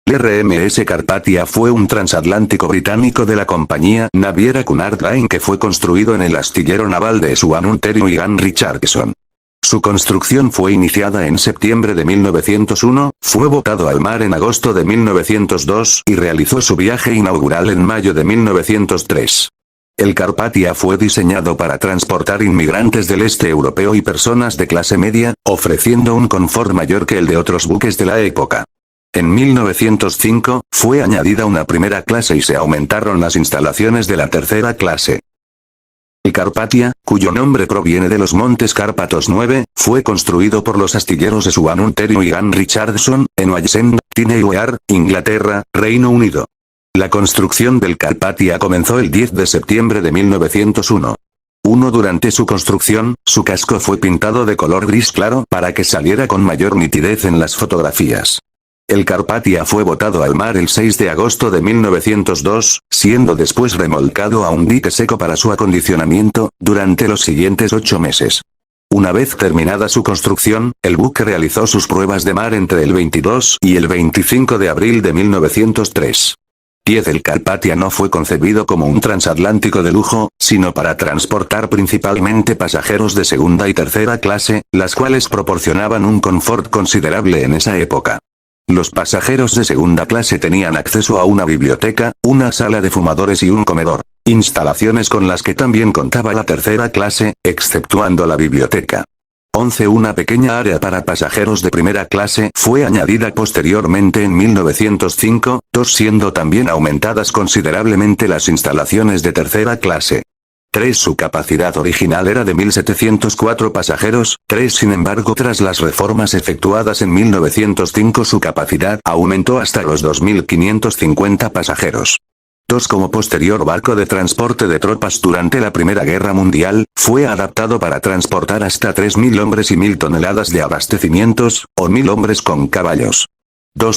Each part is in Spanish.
El RMS Carpathia fue un transatlántico británico de la compañía naviera Cunard Line que fue construido en el astillero naval de Swan Ontario y Ann Richardson. Su construcción fue iniciada en septiembre de 1901, fue botado al mar en agosto de 1902 y realizó su viaje inaugural en mayo de 1903. El Carpathia fue diseñado para transportar inmigrantes del este europeo y personas de clase media, ofreciendo un confort mayor que el de otros buques de la época. En 1905, fue añadida una primera clase y se aumentaron las instalaciones de la tercera clase. El Carpathia, cuyo nombre proviene de los montes Cárpatos 9, fue construido por los astilleros de Swan Ontario y Ann Richardson, en Wallsend, Tyne-Wear, Inglaterra, Reino Unido. La construcción del Carpathia comenzó el 10 de septiembre de 1901. Durante su construcción, su casco fue pintado de color gris claro para que saliera con mayor nitidez en las fotografías. El Carpathia fue botado al mar el 6 de agosto de 1902, siendo después remolcado a un dique seco para su acondicionamiento, durante los siguientes 8 meses. Una vez terminada su construcción, el buque realizó sus pruebas de mar entre el 22 y el 25 de abril de 1903. El Carpathia no fue concebido como un transatlántico de lujo, sino para transportar principalmente pasajeros de segunda y tercera clase, las cuales proporcionaban un confort considerable en esa época. Los pasajeros de segunda clase tenían acceso a una biblioteca, una sala de fumadores y un comedor, instalaciones con las que también contaba la tercera clase, exceptuando la biblioteca. Una pequeña área para pasajeros de primera clase fue añadida posteriormente en 1905, siendo también aumentadas considerablemente las instalaciones de tercera clase. Su capacidad original era de 1.704 pasajeros, sin embargo tras las reformas efectuadas en 1905 su capacidad aumentó hasta los 2.550 pasajeros. Como posterior barco de transporte de tropas durante la Primera Guerra Mundial, fue adaptado para transportar hasta 3.000 hombres y 1.000 toneladas de abastecimientos, o 1.000 hombres con caballos.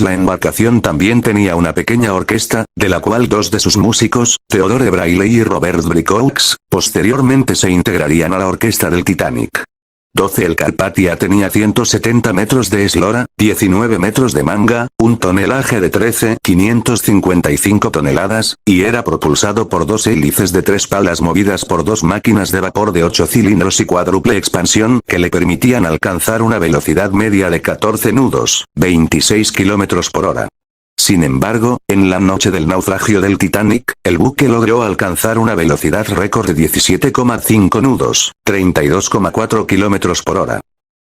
La embarcación también tenía una pequeña orquesta, de la cual 2 de sus músicos, Theodore Braille y Robert Brickoux, posteriormente se integrarían a la orquesta del Titanic. El Carpathia tenía 170 metros de eslora, 19 metros de manga, un tonelaje de 13,555 toneladas, y era propulsado por 2 hélices de 3 palas movidas por 2 máquinas de vapor de 8 cilindros y cuádruple expansión que le permitían alcanzar una velocidad media de 14 nudos, 26 kilómetros por hora. Sin embargo, en la noche del naufragio del Titanic, el buque logró alcanzar una velocidad récord de 17,5 nudos, 32,4 kilómetros por hora.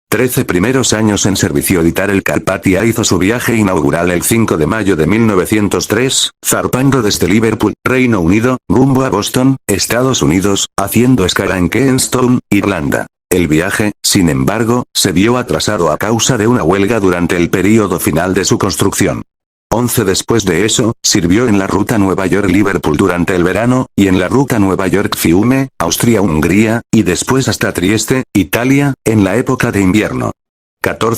13 primeros años en servicio militar. El Carpathia hizo su viaje inaugural el 5 de mayo de 1903, zarpando desde Liverpool, Reino Unido, rumbo a Boston, Estados Unidos, haciendo escala en Queenstown, Irlanda. El viaje, sin embargo, se vio atrasado a causa de una huelga durante el período final de su construcción. Después de eso, sirvió en la ruta Nueva York-Liverpool durante el verano, y en la ruta Nueva York-Fiume, Austria-Hungría, y después hasta Trieste, Italia, en la época de invierno.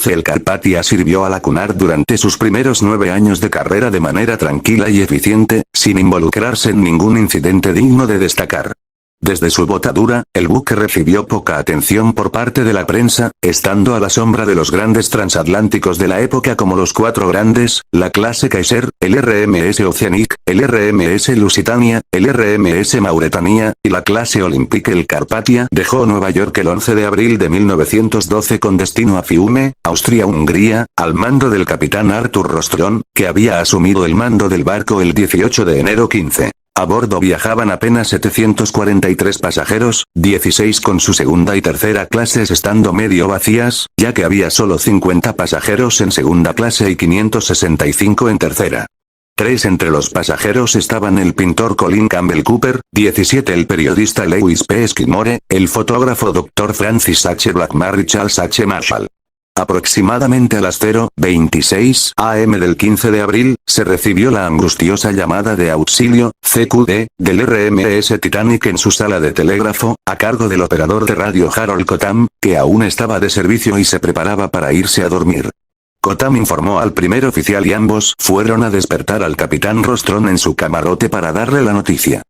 El Carpathia sirvió a la Cunard durante sus primeros 9 años de carrera de manera tranquila y eficiente, sin involucrarse en ningún incidente digno de destacar. Desde su botadura, el buque recibió poca atención por parte de la prensa, estando a la sombra de los grandes transatlánticos de la época como los 4 grandes, la clase Kaiser, el RMS Oceanic, el RMS Lusitania, el RMS Mauretania, y la clase Olympique. El Carpathia dejó Nueva York el 11 de abril de 1912 con destino a Fiume, Austria-Hungría, al mando del capitán Arthur Rostron, que había asumido el mando del barco el 18 de enero 15. A bordo viajaban apenas 743 pasajeros, 16 con su segunda y tercera clases estando medio vacías, ya que había solo 50 pasajeros en segunda clase y 565 en tercera. 3 entre los pasajeros estaban el pintor Colin Campbell Cooper, 17 el periodista Lewis P. Skidmore, el fotógrafo Dr. Francis H. Blackmar y Charles H. Marshall. Aproximadamente a las 0:26 am del 15 de abril, se recibió la angustiosa llamada de auxilio, CQD, del RMS Titanic en su sala de telégrafo, a cargo del operador de radio Harold Cotham, que aún estaba de servicio y se preparaba para irse a dormir. Cotham informó al primer oficial y ambos fueron a despertar al capitán Rostron en su camarote para darle la noticia.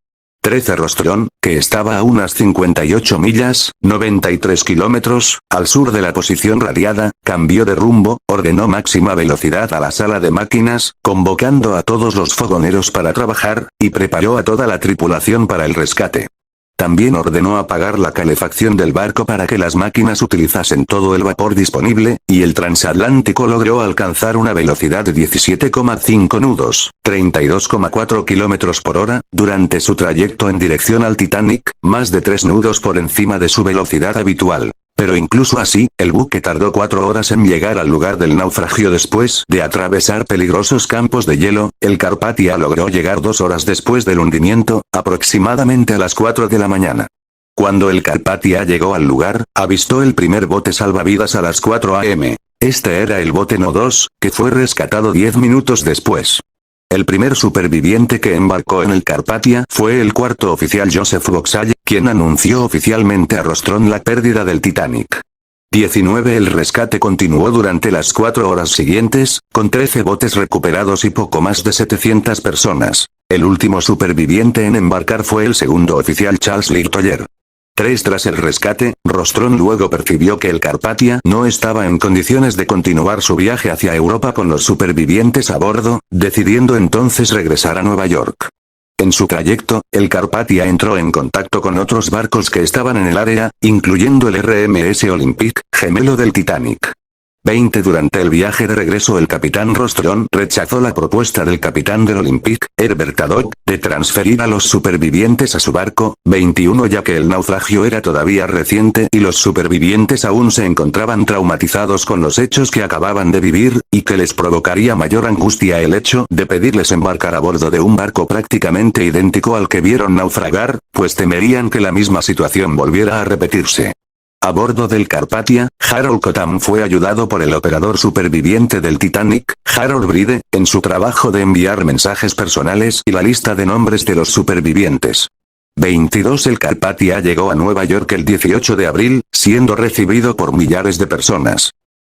13 Rostron, que estaba a unas 58 millas, 93 kilómetros, al sur de la posición radiada, cambió de rumbo, ordenó máxima velocidad a la sala de máquinas, convocando a todos los fogoneros para trabajar, y preparó a toda la tripulación para el rescate. También ordenó apagar la calefacción del barco para que las máquinas utilizasen todo el vapor disponible, y el transatlántico logró alcanzar una velocidad de 17,5 nudos, 32,4 kilómetros por hora, durante su trayecto en dirección al Titanic, más de 3 nudos por encima de su velocidad habitual. Pero incluso así, el buque tardó 4 horas en llegar al lugar del naufragio después de atravesar peligrosos campos de hielo. El Carpathia logró llegar 2 horas después del hundimiento, aproximadamente a las 4 de la mañana. Cuando el Carpathia llegó al lugar, avistó el primer bote salvavidas a las 4 am. Este era el bote No. 2, que fue rescatado 10 minutos después. El primer superviviente que embarcó en el Carpathia fue el cuarto oficial Joseph Boxall, quien anunció oficialmente a Rostron la pérdida del Titanic. 19 El rescate continuó durante las 4 horas siguientes, con 13 botes recuperados y poco más de 700 personas. El último superviviente en embarcar fue el segundo oficial Charles Lightoller. 3 Tras el rescate, Rostron luego percibió que el Carpathia no estaba en condiciones de continuar su viaje hacia Europa con los supervivientes a bordo, decidiendo entonces regresar a Nueva York. En su trayecto, el Carpathia entró en contacto con otros barcos que estaban en el área, incluyendo el RMS Olympic, gemelo del Titanic. 20 Durante el viaje de regreso el capitán Rostron rechazó la propuesta del capitán del Olympic, Herbert Haddock, de transferir a los supervivientes a su barco. 21 Ya que el naufragio era todavía reciente y los supervivientes aún se encontraban traumatizados con los hechos que acababan de vivir, y que les provocaría mayor angustia el hecho de pedirles embarcar a bordo de un barco prácticamente idéntico al que vieron naufragar, pues temerían que la misma situación volviera a repetirse. A bordo del Carpathia, Harold Cottam fue ayudado por el operador superviviente del Titanic, Harold Bride, en su trabajo de enviar mensajes personales y la lista de nombres de los supervivientes. 22 El Carpathia llegó a Nueva York el 18 de abril, siendo recibido por millares de personas.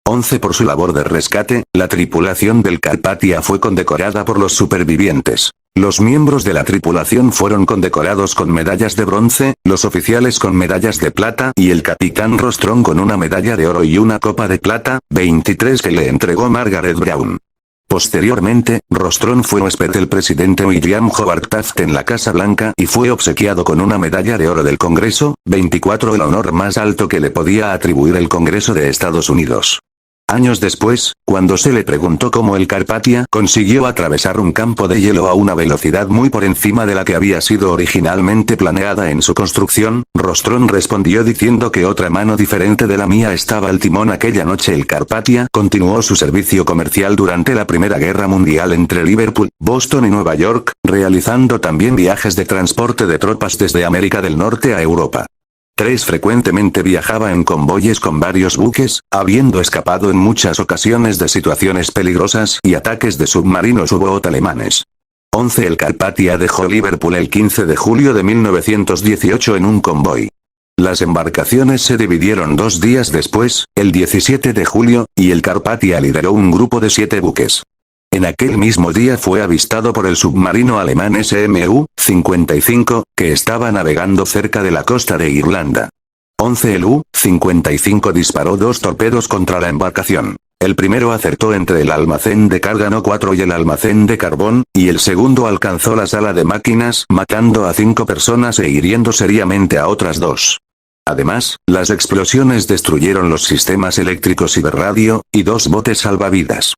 11 Por su labor de rescate, la tripulación del Carpathia fue condecorada por los supervivientes. Los miembros de la tripulación fueron condecorados con medallas de bronce, los oficiales con medallas de plata y el capitán Rostron con una medalla de oro y una copa de plata. 23 Que le entregó Margaret Brown. Posteriormente, Rostron fue huésped del presidente William Howard Taft en la Casa Blanca y fue obsequiado con una medalla de oro del Congreso. 24 El honor más alto que le podía atribuir el Congreso de Estados Unidos. Años después, cuando se le preguntó cómo el Carpathia consiguió atravesar un campo de hielo a una velocidad muy por encima de la que había sido originalmente planeada en su construcción, Rostron respondió diciendo que otra mano diferente de la mía estaba al timón aquella noche. El Carpathia continuó su servicio comercial durante la Primera Guerra Mundial entre Liverpool, Boston y Nueva York, realizando también viajes de transporte de tropas desde América del Norte a Europa. 3 Frecuentemente viajaba en convoyes con varios buques, habiendo escapado en muchas ocasiones de situaciones peligrosas y ataques de submarinos U-boot alemanes. 11 El Carpathia dejó Liverpool el 15 de julio de 1918 en un convoy. Las embarcaciones se dividieron 2 días después, el 17 de julio, y el Carpathia lideró un grupo de 7 buques. En aquel mismo día fue avistado por el submarino alemán SMU-55, que estaba navegando cerca de la costa de Irlanda. 11 El U-55 disparó 2 torpedos contra la embarcación. El primero acertó entre el almacén de carga No. 4 y el almacén de carbón, y el segundo alcanzó la sala de máquinas, matando a 5 personas e hiriendo seriamente a otras 2. Además, las explosiones destruyeron los sistemas eléctricos y de radio, y 2 botes salvavidas.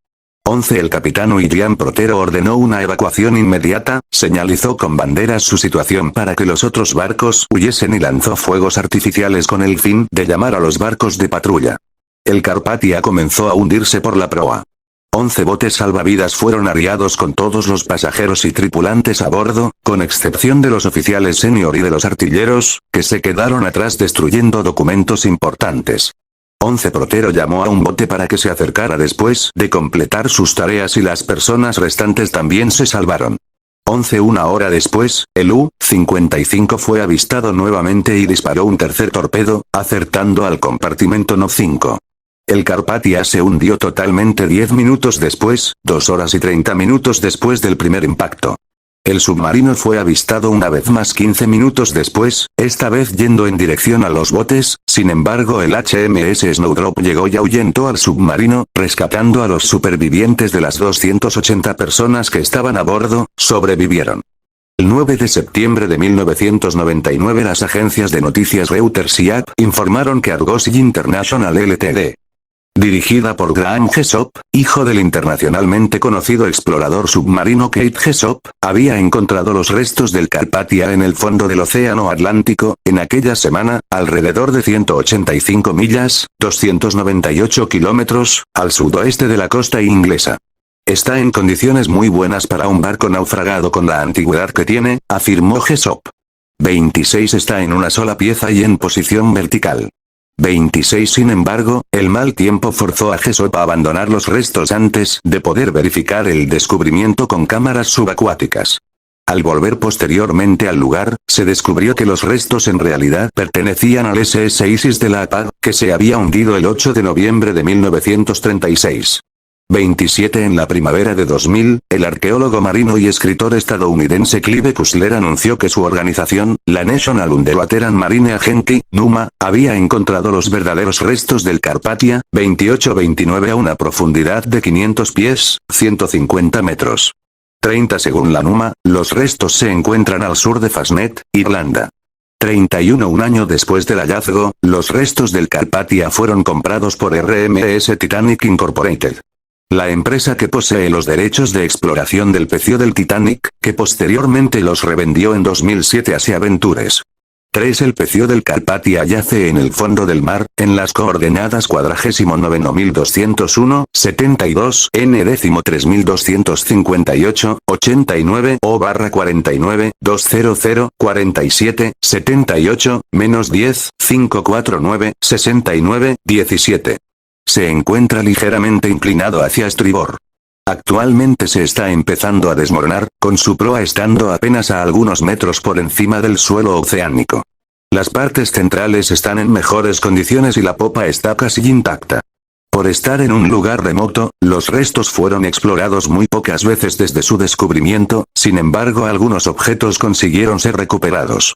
11 El capitán William Protero ordenó una evacuación inmediata, señalizó con banderas su situación para que los otros barcos huyesen y lanzó fuegos artificiales con el fin de llamar a los barcos de patrulla. El Carpathia comenzó a hundirse por la proa. 11 botes salvavidas fueron arriados con todos los pasajeros y tripulantes a bordo, con excepción de los oficiales senior y de los artilleros, que se quedaron atrás destruyendo documentos importantes. 11 Protero llamó a un bote para que se acercara después de completar sus tareas y las personas restantes también se salvaron. 11 Una hora después, el U-55 fue avistado nuevamente y disparó un tercer torpedo, acertando al compartimento No. 5. El Carpathia se hundió totalmente 10 minutos después, 2 horas y 30 minutos después del primer impacto. El submarino fue avistado una vez más 15 minutos después, esta vez yendo en dirección a los botes, sin embargo el HMS Snowdrop llegó y ahuyentó al submarino, rescatando a los supervivientes. De las 280 personas que estaban a bordo, sobrevivieron. El 9 de septiembre de 1999 las agencias de noticias Reuters y AP informaron que Argosy International Ltd., dirigida por Graham Jessop, hijo del internacionalmente conocido explorador submarino Kate Jessop, había encontrado los restos del Carpathia en el fondo del Océano Atlántico, en aquella semana, alrededor de 185 millas, 298 kilómetros, al sudoeste de la costa inglesa. Está en condiciones muy buenas para un barco naufragado con la antigüedad que tiene, afirmó Jessop. 26 está en una sola pieza y en posición vertical. 26. Sin embargo, el mal tiempo forzó a Jessop a abandonar los restos antes de poder verificar el descubrimiento con cámaras subacuáticas. Al volver posteriormente al lugar, se descubrió que los restos en realidad pertenecían al SS Isis de la APA, que se había hundido el 8 de noviembre de 1936. 27. En la primavera de 2000, el arqueólogo marino y escritor estadounidense Clive Cussler anunció que su organización, la National Underwater and Marine Agency, NUMA, había encontrado los verdaderos restos del Carpathia, 28-29 a una profundidad de 500 pies, 150 metros. 30. Según la NUMA, los restos se encuentran al sur de Fastnet, Irlanda. 31. Un año después del hallazgo, los restos del Carpathia fueron comprados por RMS Titanic Incorporated, la empresa que posee los derechos de exploración del pecio del Titanic, que posteriormente los revendió en 2007 a Sea Ventures. 3. El pecio del Carpathia yace en el fondo del mar, en las coordenadas 49.201, 72, n 3258, 89 o/49, 200, 47, 78, -10, 549, 69, 17. Se encuentra ligeramente inclinado hacia estribor. Actualmente se está empezando a desmoronar, con su proa estando apenas a algunos metros por encima del suelo oceánico. Las partes centrales están en mejores condiciones y la popa está casi intacta. Por estar en un lugar remoto, los restos fueron explorados muy pocas veces desde su descubrimiento, sin embargo algunos objetos consiguieron ser recuperados.